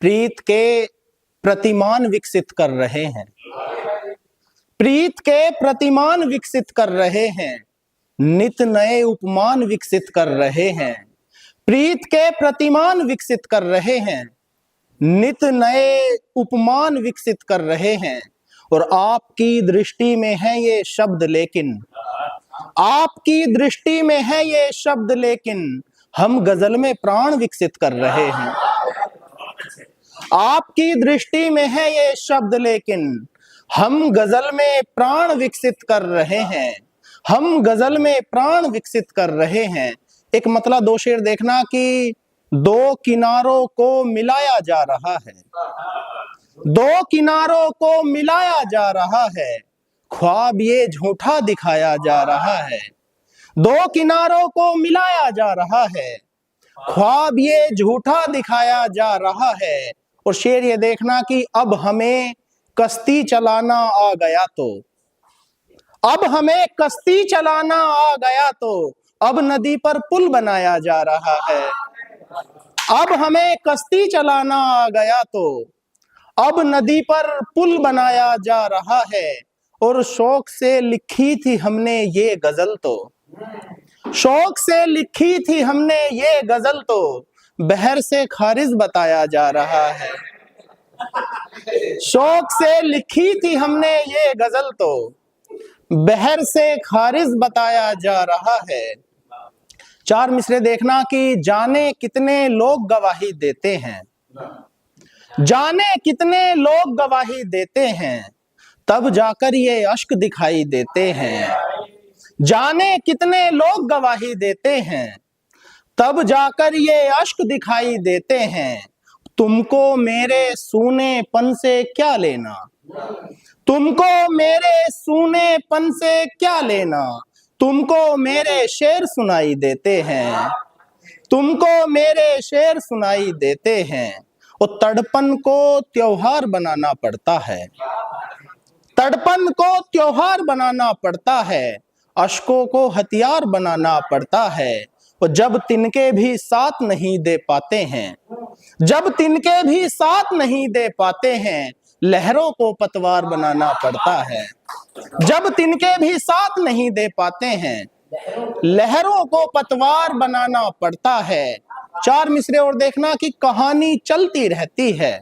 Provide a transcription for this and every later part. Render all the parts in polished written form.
प्रीत के प्रतिमान विकसित कर रहे हैं, प्रीत के प्रतिमान विकसित कर रहे हैं, नित नए उपमान विकसित कर रहे हैं। प्रीत के प्रतिमान विकसित कर रहे हैं, नित नए उपमान विकसित कर रहे हैं। और आपकी दृष्टि में है ये शब्द लेकिन, आपकी दृष्टि में है ये शब्द लेकिन, हम गजल में प्राण विकसित कर रहे हैं। आपकी दृष्टि में है ये शब्द लेकिन, हम गजल में प्राण विकसित कर रहे हैं, हम गजल में प्राण विकसित कर रहे हैं। एक मतलब दो शेर देखना कि दो किनारों को मिलाया जा रहा है, दो किनारों को मिलाया जा रहा है, ख्वाब ये झूठा दिखाया जा रहा है। दो किनारों को मिलाया जा रहा है, ख्वाब ये झूठा दिखाया जा रहा है। और शेर ये देखना कि अब हमें कश्ती चलाना आ गया तो, अब हमें कश्ती चलाना आ गया तो, अब नदी पर पुल बनाया जा रहा है। अब हमें कश्ती चलाना आ गया तो, अब नदी पर पुल बनाया जा रहा है। और शौक से लिखी थी हमने ये गजल तो, शौक से लिखी थी हमने ये गजल तो, बहर से खारिज बताया जा रहा है। शौक से लिखी थी हमने ये गजल तो, बहर से खारिज बताया जा रहा है। चार मिसरे देखना कि जाने कितने लोग गवाही देते हैं, जाने कितने लोग गवाही देते हैं, तब जाकर ये अश्क दिखाई देते हैं। जाने कितने लोग गवाही देते हैं, तब जाकर ये अश्क दिखाई देते हैं। तुमको मेरे सूनेपन से क्या लेना, तुमको मेरे सूनेपन से क्या लेना, तुमको मेरे शेर सुनाई देते हैं, तुमको मेरे शेर सुनाई देते हैं। और तड़पन को त्योहार बनाना पड़ता है, तड़पन को त्योहार बनाना पड़ता है, अश्कों को हथियार बनाना पड़ता है। और जब तिनके भी साथ नहीं दे पाते हैं, जब तिनके भी साथ नहीं दे पाते हैं, लहरों को पतवार बनाना पड़ता है। जब तिनके भी साथ नहीं दे पाते हैं, लहरों को पतवार बनाना पड़ता है। चार मिसरे और देखना कि कहानी चलती रहती है,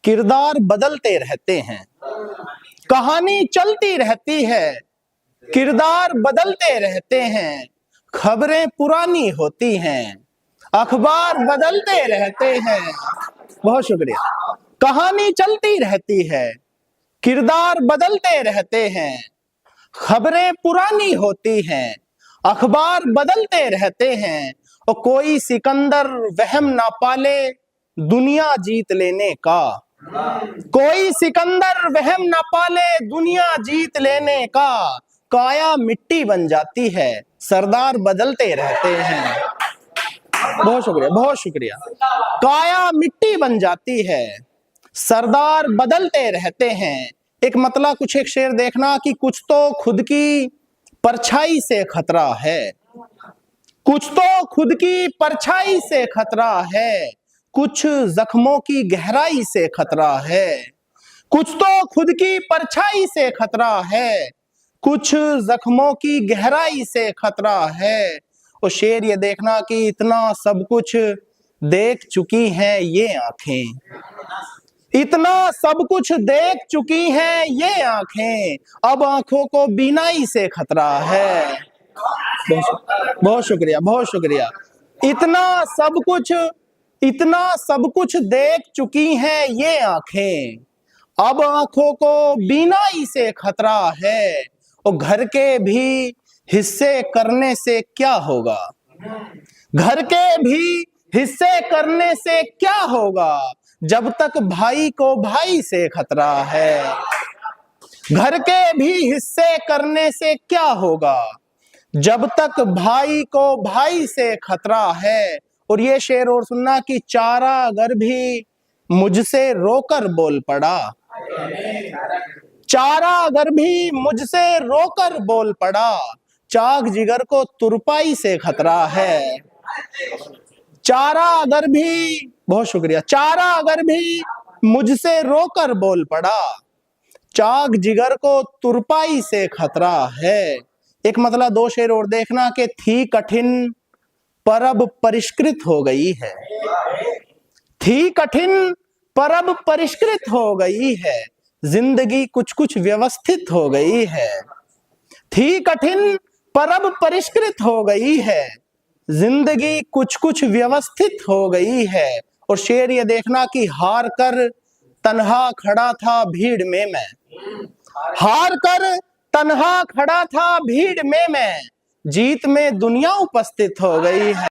किरदार बदलते रहते हैं। कहानी चलती रहती है, किरदार बदलते रहते हैं, खबरें पुरानी होती हैं, अखबार बदलते रहते हैं। बहुत शुक्रिया। कहानी चलती रहती है, किरदार बदलते रहते हैं, खबरें पुरानी होती हैं, अखबार बदलते रहते हैं। और कोई सिकंदर वहम ना पाले दुनिया जीत लेने का, कोई सिकंदर वहम ना पाले दुनिया जीत लेने का, काया मिट्टी बन जाती है, सरदार बदलते रहते हैं। बहुत शुक्रिया, बहुत शुक्रिया। काया मिट्टी बन जाती है, सरदार बदलते रहते हैं। एक मतलब कुछ एक शेर देखना कि कुछ तो खुद की परछाई से खतरा है, कुछ तो खुद की परछाई से खतरा है, कुछ जख्मों की गहराई से खतरा है। कुछ तो खुद की परछाई से खतरा है, कुछ जख्मों की गहराई से खतरा है। और शेर ये देखना कि इतना सब कुछ देख चुकी हैं ये आंखें, इतना सब कुछ देख चुकी हैं ये आंखें, अब आंखों को बीनाई से खतरा है। बहुत शुक्रिया, बहुत शुक्रिया। इतना सब कुछ देख चुकी हैं ये आंखें, अब आंखों को बीनाई से खतरा है। और घर के भी हिस्से करने से क्या होगा, घर के भी हिस्से करने से क्या होगा, जब तक भाई को भाई से खतरा है। घर के भी हिस्से करने से क्या होगा, जब तक भाई को भाई से खतरा है। और ये शेर और सुनना कि चारा अगर भी मुझसे रोकर बोल पड़ा, चारा अगर भी मुझसे रोकर बोल पड़ा, चाक जिगर को तुरपाई से खतरा है। चारा अगर भी बहुत शुक्रिया। चारा अगर भी मुझसे रोकर बोल पड़ा, चाक जिगर को तुरपाई से खतरा है। एक मतलब दो शेर और देखना कि थी कठिन पर अब परिष्कृत हो गई है। थी कठिन पर अब परिष्कृत हो गई है, जिंदगी कुछ कुछ व्यवस्थित हो गई है। थी कठिन पर अब परिष्कृत हो गई है, जिंदगी कुछ कुछ व्यवस्थित हो गई है। और शेर ये देखना कि हार कर तन्हा खड़ा था भीड़ में मैं, हार कर तन्हा खड़ा था भीड़ में मैं, जीत में दुनिया उपस्थित हो गई है।